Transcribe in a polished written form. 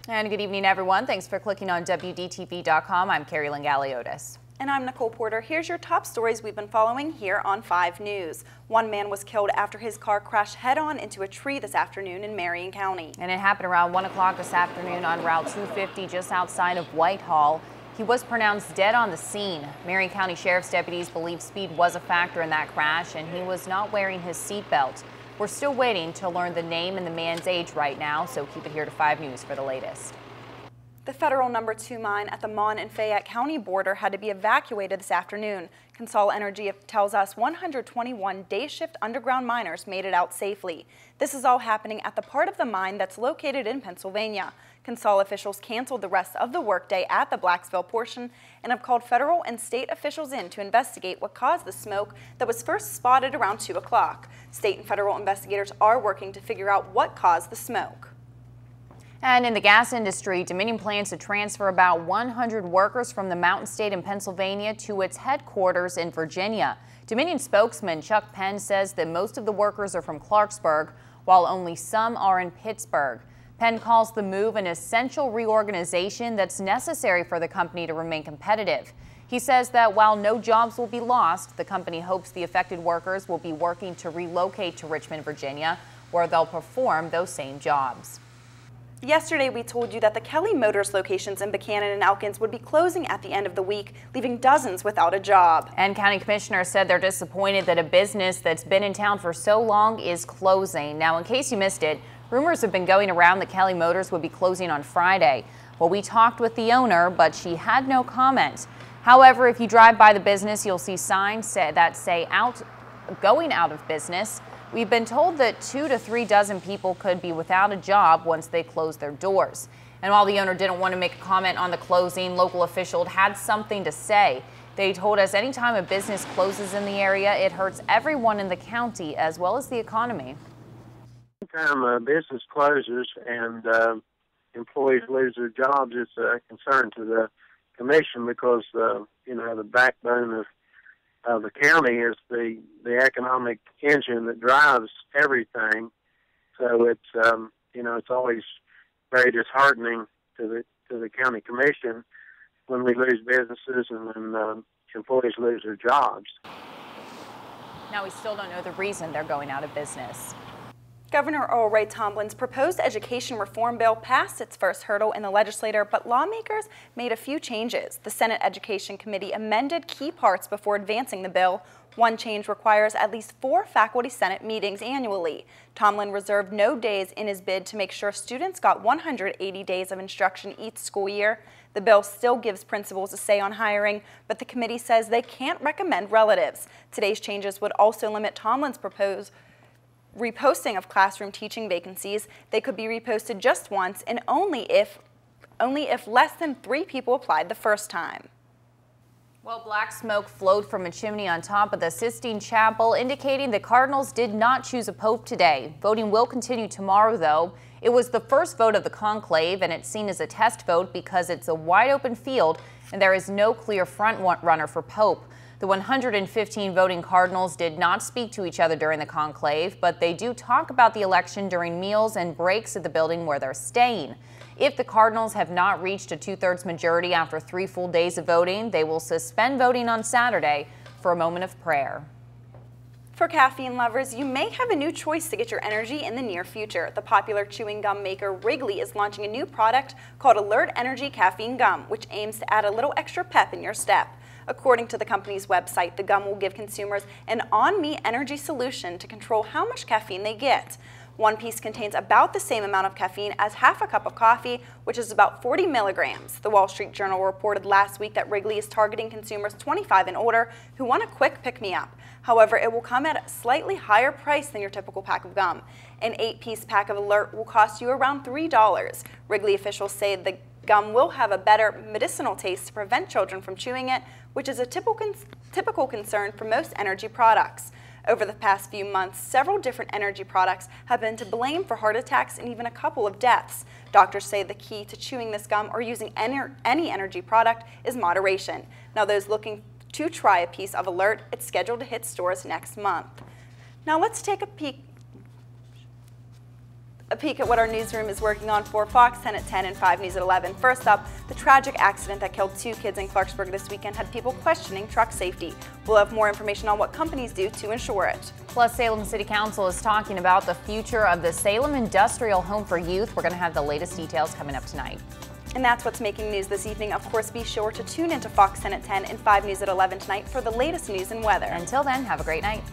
And good evening, everyone. Thanks for clicking on WDTV.com. I'm Carrie Lingaliotis. And I'm Nicole Porter. Here's your top stories we've been following here on 5 News. One man was killed after his car crashed head-on into a tree this afternoon in Marion County. And it happened around 1 o'clock this afternoon on Route 250 just outside of Whitehall. He was pronounced dead on the scene. Marion County Sheriff's deputies believe speed was a factor in that crash and he was not wearing his seatbelt. We're still waiting to learn the name and the man's age right now, so keep it here to 5 News for the latest. The federal No. 2 mine at the Mon and Fayette County border had to be evacuated this afternoon. Consol Energy tells us 121 day-shift underground miners made it out safely. This is all happening at the part of the mine that's located in Pennsylvania. Consol officials canceled the rest of the workday at the Blacksville portion and have called federal and state officials in to investigate what caused the smoke that was first spotted around 2 o'clock. State and federal investigators are working to figure out what caused the smoke. And in the gas industry, Dominion plans to transfer about 100 workers from the Mountain State in Pennsylvania to its headquarters in Virginia. Dominion spokesman Chuck Penn says that most of the workers are from Clarksburg, while only some are in Pittsburgh. Penn calls the move an essential reorganization that's necessary for the company to remain competitive. He says that while no jobs will be lost, the company hopes the affected workers will be working to relocate to Richmond, Virginia, where they'll perform those same jobs. Yesterday, we told you that the Kelly Motors locations in Buchanan and Elkins would be closing at the end of the week, leaving dozens without a job. And county commissioners said they're disappointed that a business that's been in town for so long is closing. Now, in case you missed it, rumors have been going around that Kelly Motors would be closing on Friday. Well, we talked with the owner, but she had no comment. However, if you drive by the business, you'll see signs that say going out of business. We've been told that 2 to 3 dozen people could be without a job once they close their doors. And while the owner didn't want to make a comment on the closing, local officials had something to say. They told us anytime a business closes in the area, it hurts everyone in the county as well as the economy. Anytime a business closes and employees lose their jobs, it's a concern to the commission because the backbone of the county is the economic engine that drives everything. So it's it's always very disheartening to the county commission when we lose businesses and when employees lose their jobs. Now we still don't know the reason they're going out of business. Governor Earl Ray Tomlin's proposed education reform bill passed its first hurdle in the legislature, but lawmakers made a few changes. The Senate Education Committee amended key parts before advancing the bill. One change requires at least 4 faculty senate meetings annually. Tomlin reserved no days in his bid to make sure students got 180 days of instruction each school year. The bill still gives principals a say on hiring, but the committee says they can't recommend relatives. Today's changes would also limit Tomlin's proposed reposting of classroom teaching vacancies. They could be reposted just once and only if less than 3 people applied the first time. Well, black smoke flowed from a chimney on top of the Sistine Chapel, indicating the Cardinals did not choose a pope today. Voting will continue tomorrow, though. It was the first vote of the conclave, and it's seen as a test vote because it's a wide-open field and there is no clear front runner for pope. The 115 voting Cardinals did not speak to each other during the conclave, but they do talk about the election during meals and breaks at the building where they're staying. If the Cardinals have not reached a 2/3 majority after 3 full days of voting, they will suspend voting on Saturday for a moment of prayer. For caffeine lovers, you may have a new choice to get your energy in the near future. The popular chewing gum maker Wrigley is launching a new product called Alert Energy Caffeine Gum, which aims to add a little extra pep in your step. According to the company's website, the gum will give consumers an on-me energy solution to control how much caffeine they get. One piece contains about the same amount of caffeine as half a cup of coffee, which is about 40 milligrams. The Wall Street Journal reported last week that Wrigley is targeting consumers 25 and older who want a quick pick-me-up. However, it will come at a slightly higher price than your typical pack of gum. An 8-piece pack of Alert will cost you around $3. Wrigley officials say the gum will have a better medicinal taste to prevent children from chewing it, which is a typical concern for most energy products. Over the past few months, several different energy products have been to blame for heart attacks and even a couple of deaths. Doctors say the key to chewing this gum or using any energy product is moderation. Now, those looking to try a piece of Alert, it's scheduled to hit stores next month. Now let's take a peek. A peek at what our newsroom is working on for Fox 10 at 10 and 5 News at 11. First up, the tragic accident that killed 2 kids in Clarksburg this weekend had people questioning truck safety. We'll have more information on what companies do to ensure it. Plus, Salem City Council is talking about the future of the Salem Industrial Home for Youth. We're going to have the latest details coming up tonight. And that's what's making news this evening. Of course, be sure to tune into Fox 10 at 10 and 5 News at 11 tonight for the latest news and weather. Until then, have a great night.